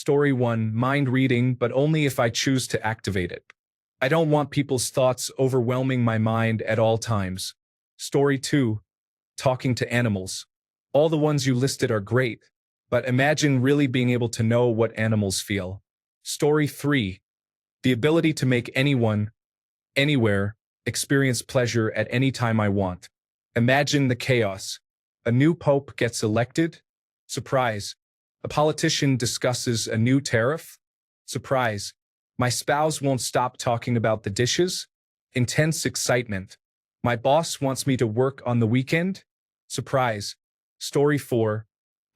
Story 1, mind reading, but only if I choose to activate it. I don't want people's thoughts overwhelming my mind at all times. Story 2, talking to animals. All the ones you listed are great, but imagine really being able to know what animals feel. Story 3, the ability to make anyone, anywhere, experience pleasure at any time I want. Imagine the chaos. A new pope gets elected? Surprise. A politician discusses a new tariff? Surprise. My spouse won't stop talking about the dishes? Intense excitement. My boss wants me to work on the weekend? Surprise. Story 4.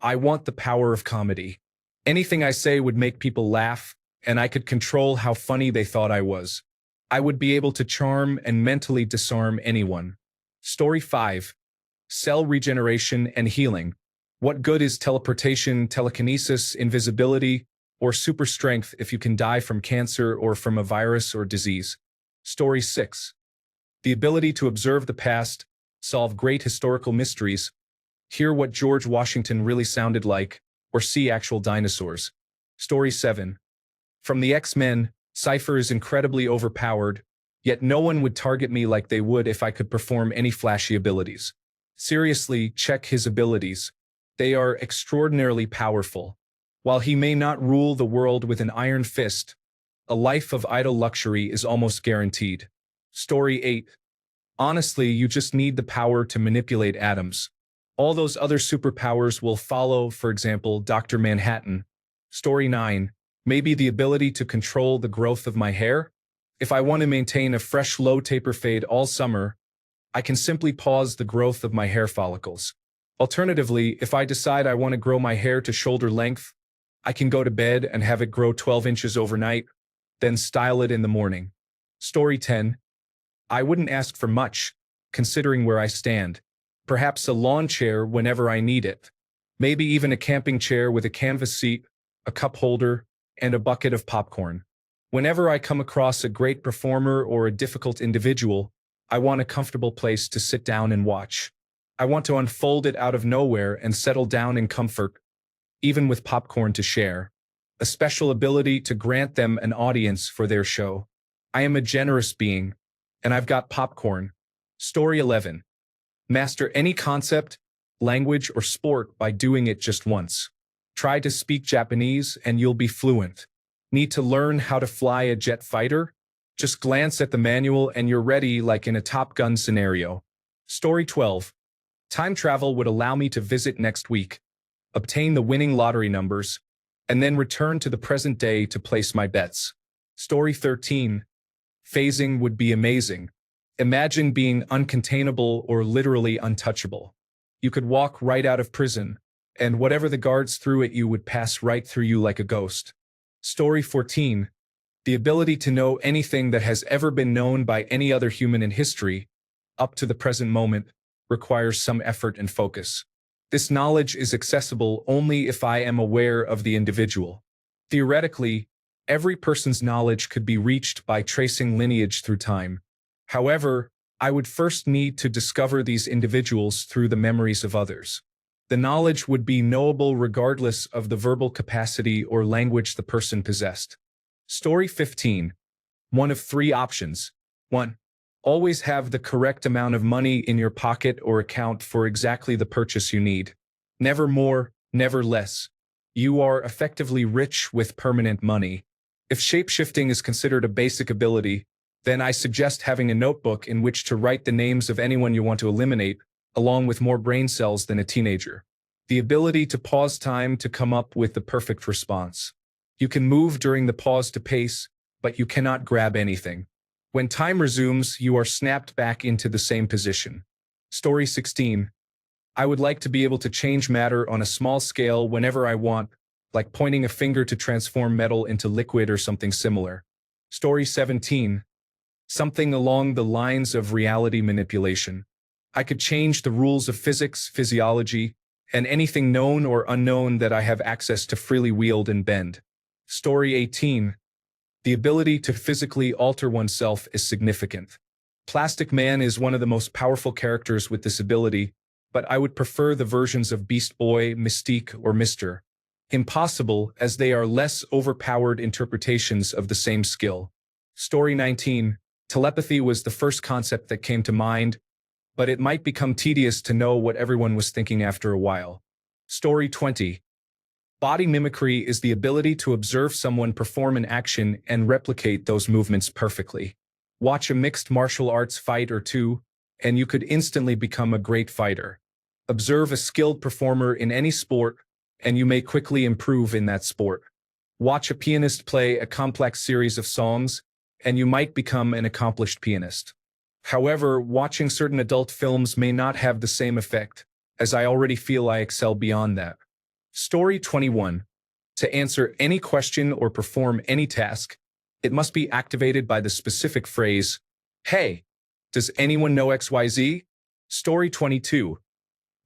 I want the power of comedy. Anything I say would make people laugh, and I could control how funny they thought I was. I would be able to charm and mentally disarm anyone. Story 5. Cell regeneration and healing. What good is teleportation, telekinesis, invisibility, or super strength if you can die from cancer or from a virus or disease? Story 6. The ability to observe the past, solve great historical mysteries, hear what George Washington really sounded like, or see actual dinosaurs. Story 7. From the X-Men, Cypher is incredibly overpowered, yet no one would target me like they would if I could perform any flashy abilities. Seriously, check his abilities. They are extraordinarily powerful. While he may not rule the world with an iron fist, a life of idle luxury is almost guaranteed. Story 8. Honestly, you just need the power to manipulate atoms. All those other superpowers will follow, for example, Dr. Manhattan. Story 9. Maybe the ability to control the growth of my hair? If I want to maintain a fresh low taper fade all summer, I can simply pause the growth of my hair follicles. Alternatively, if I decide I want to grow my hair to shoulder length, I can go to bed and have it grow 12 inches overnight, then style it in the morning. Story 10. I wouldn't ask for much, considering where I stand. Perhaps a lawn chair whenever I need it. Maybe even a camping chair with a canvas seat, a cup holder, and a bucket of popcorn. Whenever I come across a great performer or a difficult individual, I want a comfortable place to sit down and watch. I want to unfold it out of nowhere and settle down in comfort, even with popcorn to share. A special ability to grant them an audience for their show. I am a generous being, and I've got popcorn. Story 11. Master any concept, language, or sport by doing it just once. Try to speak Japanese and you'll be fluent. Need to learn how to fly a jet fighter? Just glance at the manual and you're ready, like in a Top Gun scenario. Story 12. Time travel would allow me to visit next week, obtain the winning lottery numbers, and then return to the present day to place my bets. Story 13. Phasing would be amazing. Imagine being uncontainable or literally untouchable. You could walk right out of prison, and whatever the guards threw at you would pass right through you like a ghost. Story 14. The ability to know anything that has ever been known by any other human in history, up to the present moment, requires some effort and focus. This knowledge is accessible only if I am aware of the individual. Theoretically, every person's knowledge could be reached by tracing lineage through time. However, I would first need to discover these individuals through the memories of others. The knowledge would be knowable regardless of the verbal capacity or language the person possessed. Story 15. One of three options. 1. Always have the correct amount of money in your pocket or account for exactly the purchase you need. Never more, never less. You are effectively rich with permanent money. If shape-shifting is considered a basic ability, then I suggest having a notebook in which to write the names of anyone you want to eliminate, along with more brain cells than a teenager. The ability to pause time to come up with the perfect response. You can move during the pause to pace, but you cannot grab anything. When time resumes, you are snapped back into the same position. Story 16. I would like to be able to change matter on a small scale whenever I want, like pointing a finger to transform metal into liquid or something similar. Story 17. Something along the lines of reality manipulation. I could change the rules of physics, physiology, and anything known or unknown that I have access to freely wield and bend. Story 18. The ability to physically alter oneself is significant. Plastic Man is one of the most powerful characters with this ability, but I would prefer the versions of Beast Boy, Mystique, or Mr. Impossible, as they are less overpowered interpretations of the same skill. Story 19. Telepathy was the first concept that came to mind, but it might become tedious to know what everyone was thinking after a while. Story 20. Body mimicry is the ability to observe someone perform an action and replicate those movements perfectly. Watch a mixed martial arts fight or two, and you could instantly become a great fighter. Observe a skilled performer in any sport, and you may quickly improve in that sport. Watch a pianist play a complex series of songs, and you might become an accomplished pianist. However, watching certain adult films may not have the same effect, as I already feel I excel beyond that. Story 21. To answer any question or perform any task, it must be activated by the specific phrase, "Hey, does anyone know XYZ?" Story 22.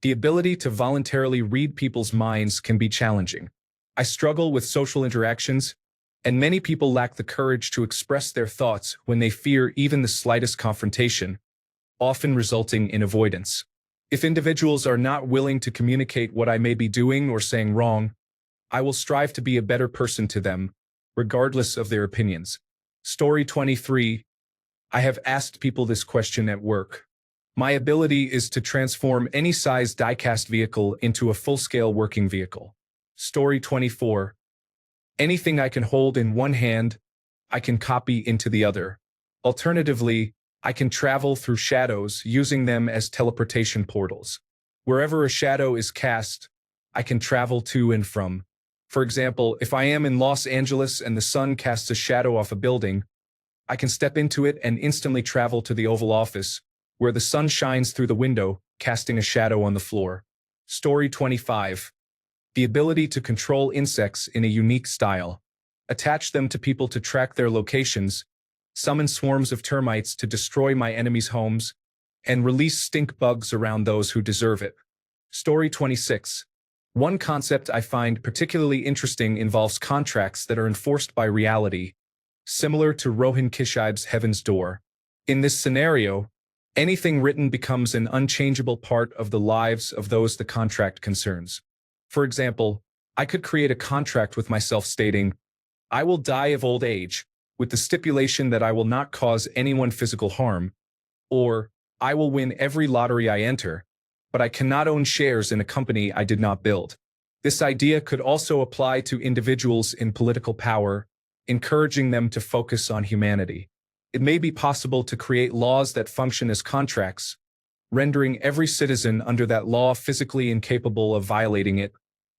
The ability to voluntarily read people's minds can be challenging. I struggle with social interactions, and many people lack the courage to express their thoughts when they fear even the slightest confrontation, often resulting in avoidance. If individuals are not willing to communicate what I may be doing or saying wrong, I will strive to be a better person to them, regardless of their opinions. Story 23. I have asked people this question at work. My ability is to transform any size die-cast vehicle into a full-scale working vehicle. Story 24. Anything I can hold in one hand, I can copy into the other. Alternatively, I can travel through shadows using them as teleportation portals. Wherever a shadow is cast, I can travel to and from. For example, if I am in Los Angeles and the sun casts a shadow off a building, I can step into it and instantly travel to the Oval Office, where the sun shines through the window, casting a shadow on the floor. Story 25. The ability to control insects in a unique style. Attach them to people to track their locations, summon swarms of termites to destroy my enemies' homes, and release stink bugs around those who deserve it. Story 26. One concept I find particularly interesting involves contracts that are enforced by reality, similar to Rohan Kishibe's Heaven's Door. In this scenario, anything written becomes an unchangeable part of the lives of those the contract concerns. For example, I could create a contract with myself stating, "I will die of old age, with the stipulation that I will not cause anyone physical harm," or "I will win every lottery I enter, but I cannot own shares in a company I did not build." This idea could also apply to individuals in political power, encouraging them to focus on humanity. It may be possible to create laws that function as contracts, rendering every citizen under that law physically incapable of violating it,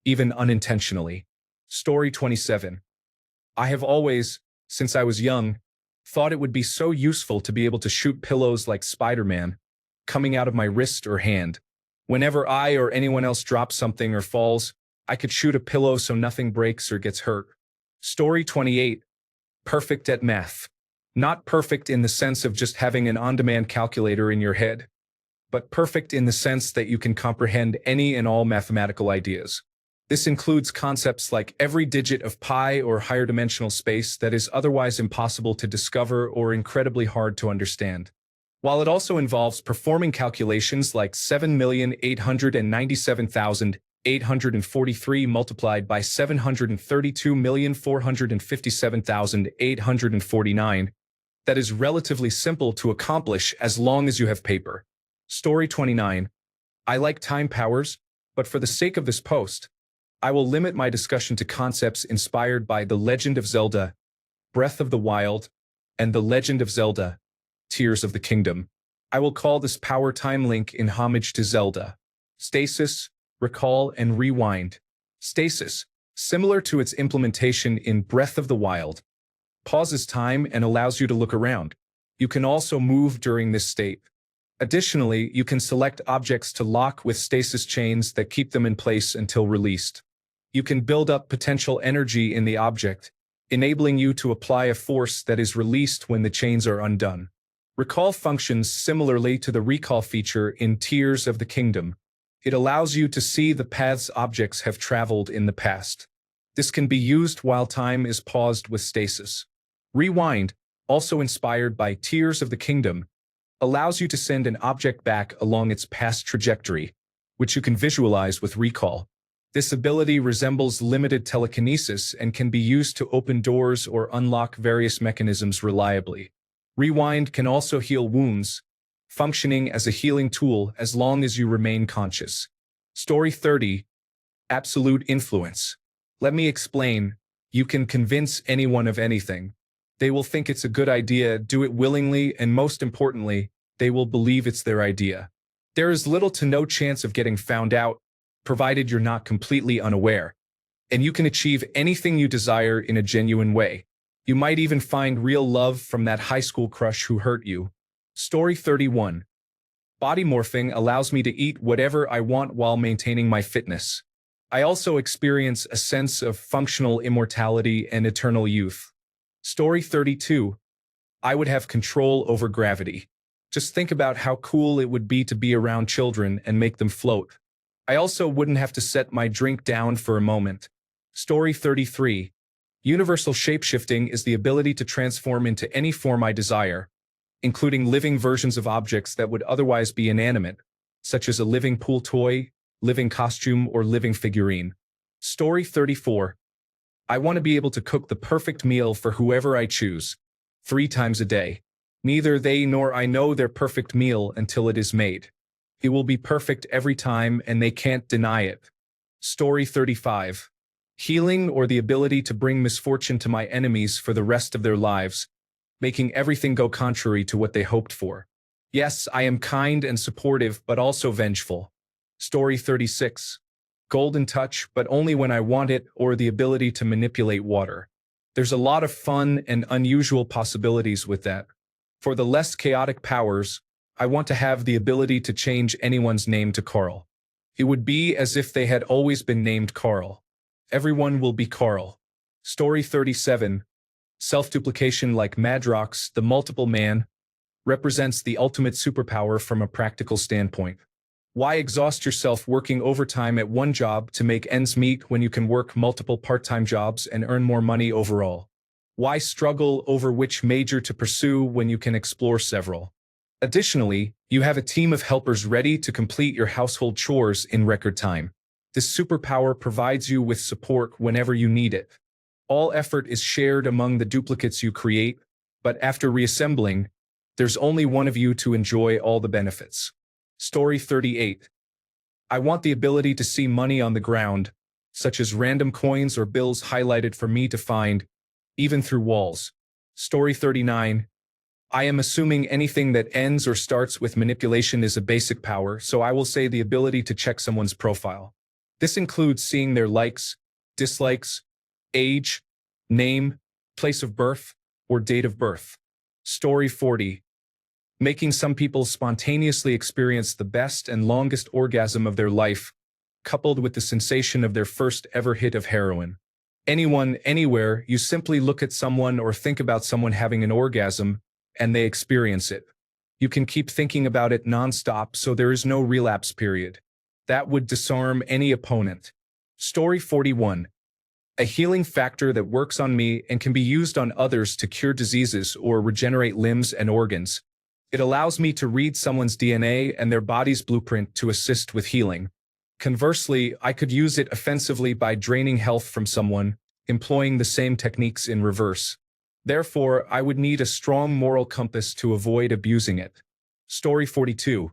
even unintentionally. Story 27. I have always, since I was young, thought it would be so useful to be able to shoot pillows like Spider-Man, coming out of my wrist or hand. Whenever I or anyone else drops something or falls, I could shoot a pillow so nothing breaks or gets hurt. Story 28. Perfect at math. Not perfect in the sense of just having an on-demand calculator in your head, but perfect in the sense that you can comprehend any and all mathematical ideas. This includes concepts like every digit of pi or higher dimensional space that is otherwise impossible to discover or incredibly hard to understand. While it also involves performing calculations like 7,897,843 multiplied by 732,457,849, that is relatively simple to accomplish as long as you have paper. Story 29. I like time powers, but for the sake of this post, I will limit my discussion to concepts inspired by The Legend of Zelda, Breath of the Wild, and The Legend of Zelda, Tears of the Kingdom. I will call this power time link in homage to Zelda. Stasis, recall, and rewind. Stasis, similar to its implementation in Breath of the Wild, pauses time and allows you to look around. You can also move during this state. Additionally, you can select objects to lock with stasis chains that keep them in place until released. You can build up potential energy in the object, enabling you to apply a force that is released when the chains are undone. Recall functions similarly to the recall feature in Tears of the Kingdom. It allows you to see the paths objects have traveled in the past. This can be used while time is paused with stasis. Rewind, also inspired by Tears of the Kingdom, allows you to send an object back along its past trajectory, which you can visualize with recall. This ability resembles limited telekinesis and can be used to open doors or unlock various mechanisms reliably. Rewind can also heal wounds, functioning as a healing tool as long as you remain conscious. Story 30. Absolute influence. Let me explain. You can convince anyone of anything. They will think it's a good idea, do it willingly, and most importantly, they will believe it's their idea. There is little to no chance of getting found out, provided you're not completely unaware. And you can achieve anything you desire in a genuine way. You might even find real love from that high school crush who hurt you. Story 31. Body morphing allows me to eat whatever I want while maintaining my fitness. I also experience a sense of functional immortality and eternal youth. Story 32. I would have control over gravity. Just think about how cool it would be to be around children and make them float. I also wouldn't have to set my drink down for a moment. Story 33. Universal shapeshifting is the ability to transform into any form I desire, including living versions of objects that would otherwise be inanimate, such as a living pool toy, living costume, or living figurine. Story 34. I want to be able to cook the perfect meal for whoever I choose, 3 times a day. Neither they nor I know their perfect meal until it is made. It will be perfect every time and they can't deny it. Story 35. Healing, or the ability to bring misfortune to my enemies for the rest of their lives, making everything go contrary to what they hoped for. Yes, I am kind and supportive, but also vengeful. Story 36. Golden touch, but only when I want it, or the ability to manipulate water. There's a lot of fun and unusual possibilities with that. For the less chaotic powers, I want to have the ability to change anyone's name to Carl. It would be as if they had always been named Carl. Everyone will be Carl. Story 37. Self-duplication like Madrox, the multiple man, represents the ultimate superpower from a practical standpoint. Why exhaust yourself working overtime at one job to make ends meet when you can work multiple part-time jobs and earn more money overall? Why struggle over which major to pursue when you can explore several? Additionally, you have a team of helpers ready to complete your household chores in record time. This superpower provides you with support whenever you need it. All effort is shared among the duplicates you create, but after reassembling, there's only one of you to enjoy all the benefits. Story 38. I want the ability to see money on the ground, such as random coins or bills highlighted for me to find, even through walls. Story 39. I am assuming anything that ends or starts with manipulation is a basic power, so I will say the ability to check someone's profile. This includes seeing their likes, dislikes, age, name, place of birth, or date of birth. Story 40. Making some people spontaneously experience the best and longest orgasm of their life, coupled with the sensation of their first ever hit of heroin. Anyone, anywhere, you simply look at someone or think about someone having an orgasm, and they experience it. You can keep thinking about it nonstop, so there is no relapse period. That would disarm any opponent. Story 41. A healing factor that works on me and can be used on others to cure diseases or regenerate limbs and organs. It allows me to read someone's DNA and their body's blueprint to assist with healing. Conversely, I could use it offensively by draining health from someone, employing the same techniques in reverse. Therefore, I would need a strong moral compass to avoid abusing it. Story 42.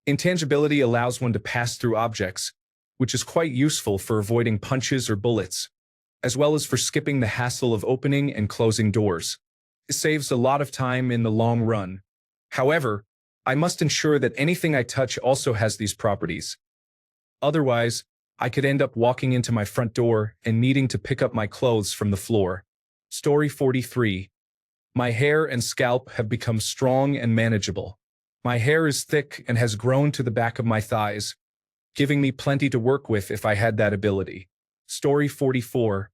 Intangibility allows one to pass through objects, which is quite useful for avoiding punches or bullets, as well as for skipping the hassle of opening and closing doors. It saves a lot of time in the long run. However, I must ensure that anything I touch also has these properties. Otherwise, I could end up walking into my front door and needing to pick up my clothes from the floor. Story 43. My hair and scalp have become strong and manageable. My hair is thick and has grown to the back of my thighs, giving me plenty to work with if I had that ability. Story 44.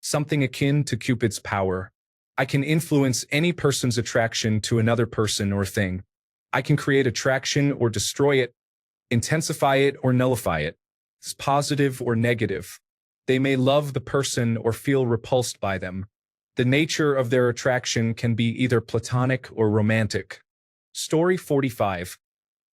Something akin to Cupid's power. I can influence any person's attraction to another person or thing. I can create attraction or destroy it, intensify it or nullify it. It's positive or negative. They may love the person or feel repulsed by them. The nature of their attraction can be either platonic or romantic. Story 45.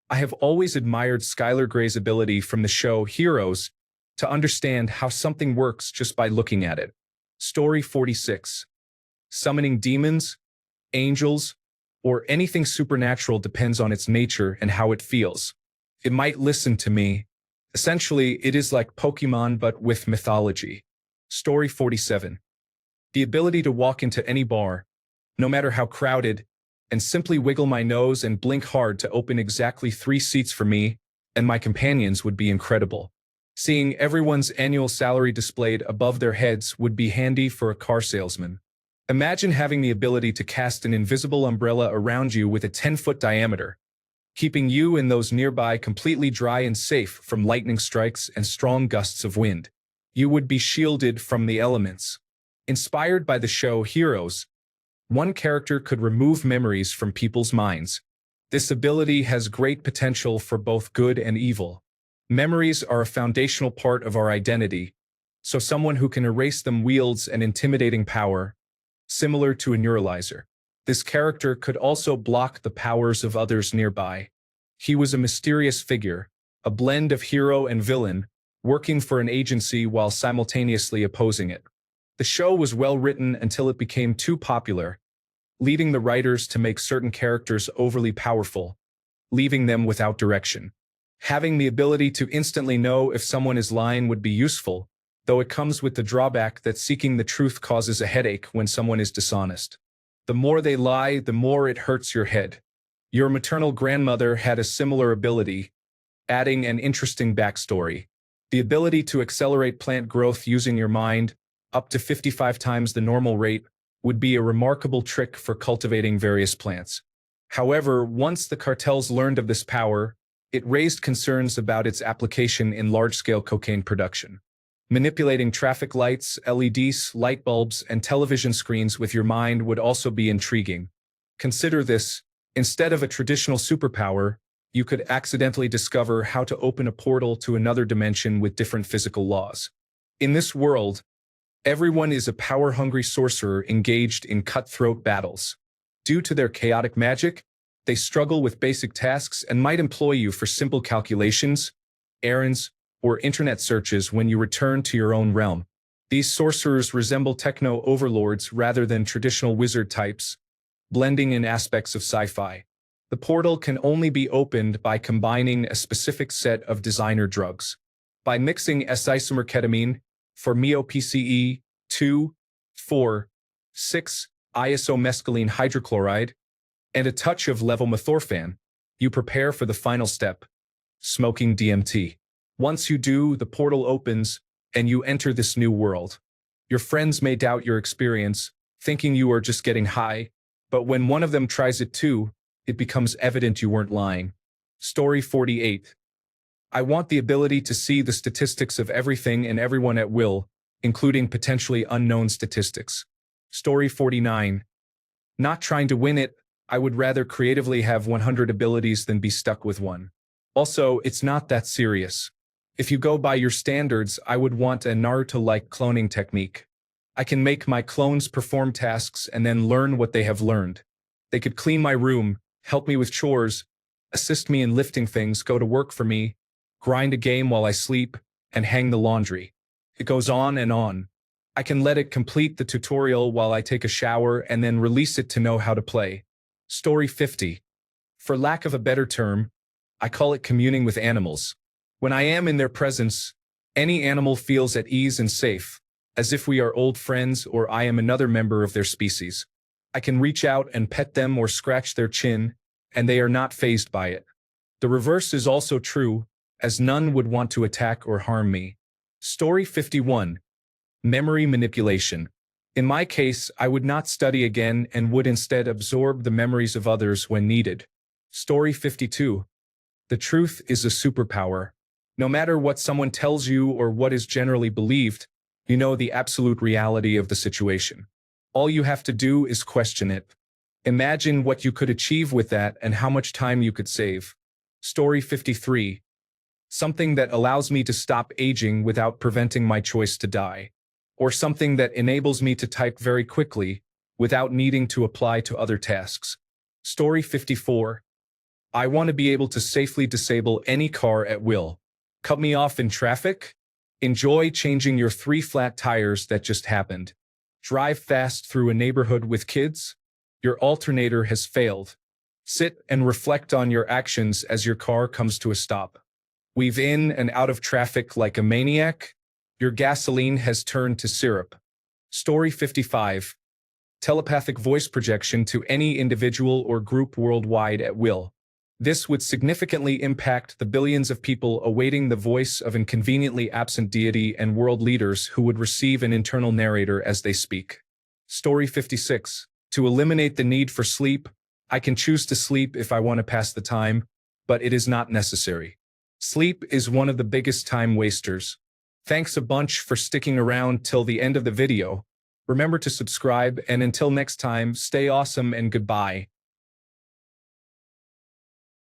I have always admired Skylar Grey's ability from the show Heroes to understand how something works just by looking at it. Story 46. Summoning demons, angels, or anything supernatural depends on its nature and how it feels. It might listen to me. Essentially, it is like Pokemon but with mythology. Story 47. The ability to walk into any bar, no matter how crowded, and simply wiggle my nose and blink hard to open exactly 3 seats for me and my companions would be incredible. Seeing everyone's annual salary displayed above their heads would be handy for a car salesman. Imagine having the ability to cast an invisible umbrella around you with a 10-foot diameter, keeping you and those nearby completely dry and safe from lightning strikes and strong gusts of wind. You would be shielded from the elements. Inspired by the show Heroes, one character could remove memories from people's minds. This ability has great potential for both good and evil. Memories are a foundational part of our identity, so someone who can erase them wields an intimidating power, similar to a neuralizer. This character could also block the powers of others nearby. He was a mysterious figure, a blend of hero and villain, working for an agency while simultaneously opposing it. The show was well written until it became too popular, leading the writers to make certain characters overly powerful, leaving them without direction. Having the ability to instantly know if someone is lying would be useful, though it comes with the drawback that seeking the truth causes a headache when someone is dishonest. The more they lie, the more it hurts your head. Your maternal grandmother had a similar ability, adding an interesting backstory. The ability to accelerate plant growth using your mind, up to 55 times the normal rate, would be a remarkable trick for cultivating various plants. However, once the cartels learned of this power, it raised concerns about its application in large-scale cocaine production. Manipulating traffic lights, LEDs, light bulbs, and television screens with your mind would also be intriguing. Consider this: instead of a traditional superpower, you could accidentally discover how to open a portal to another dimension with different physical laws. In this world, everyone is a power-hungry sorcerer engaged in cutthroat battles. Due to their chaotic magic, they struggle with basic tasks and might employ you for simple calculations, errands, or internet searches when you return to your own realm. These sorcerers resemble techno-overlords rather than traditional wizard types, blending in aspects of sci-fi. The portal can only be opened by combining a specific set of designer drugs. By mixing S-isomer ketamine, formimopce 2,4,6-isomescaline hydrochloride, and a touch of levomethorphan, you prepare for the final step, smoking DMT. Once you do, the portal opens, and you enter this new world. Your friends may doubt your experience, thinking you are just getting high, but when one of them tries it too, it becomes evident you weren't lying. Story 48. I want the ability to see the statistics of everything and everyone at will, including potentially unknown statistics. Story 49. Not trying to win it, I would rather creatively have 100 abilities than be stuck with one. Also, it's not that serious. If you go by your standards, I would want a Naruto-like cloning technique. I can make my clones perform tasks and then learn what they have learned. They could clean my room, help me with chores, assist me in lifting things, go to work for me, grind a game while I sleep, and hang the laundry. It goes on and on. I can let it complete the tutorial while I take a shower and then release it to know how to play. Story 50. For lack of a better term, I call it communing with animals. When I am in their presence, any animal feels at ease and safe, as if we are old friends or I am another member of their species. I can reach out and pet them or scratch their chin, and they are not fazed by it. The reverse is also true, as none would want to attack or harm me. Story 51. Memory manipulation. In my case, I would not study again and would instead absorb the memories of others when needed. Story 52. The truth is a superpower. No matter what someone tells you or what is generally believed, you know the absolute reality of the situation. All you have to do is question it. Imagine what you could achieve with that and how much time you could save. Story 53. Something that allows me to stop aging without preventing my choice to die. Or something that enables me to type very quickly without needing to apply to other tasks. Story 54. I want to be able to safely disable any car at will. Cut me off in traffic? Enjoy changing your 3 flat tires that just happened. Drive fast through a neighborhood with kids. Your alternator has failed. Sit and reflect on your actions as your car comes to a stop. Weave in and out of traffic like a maniac. Your gasoline has turned to syrup. Story 55. Telepathic voice projection to any individual or group worldwide at will. This would significantly impact the billions of people awaiting the voice of an conveniently absent deity and world leaders who would receive an internal narrator as they speak. Story 56. To eliminate the need for sleep, I can choose to sleep if I want to pass the time, but it is not necessary. Sleep is one of the biggest time wasters. Thanks a bunch for sticking around till the end of the video. Remember to subscribe, and until next time, stay awesome and goodbye.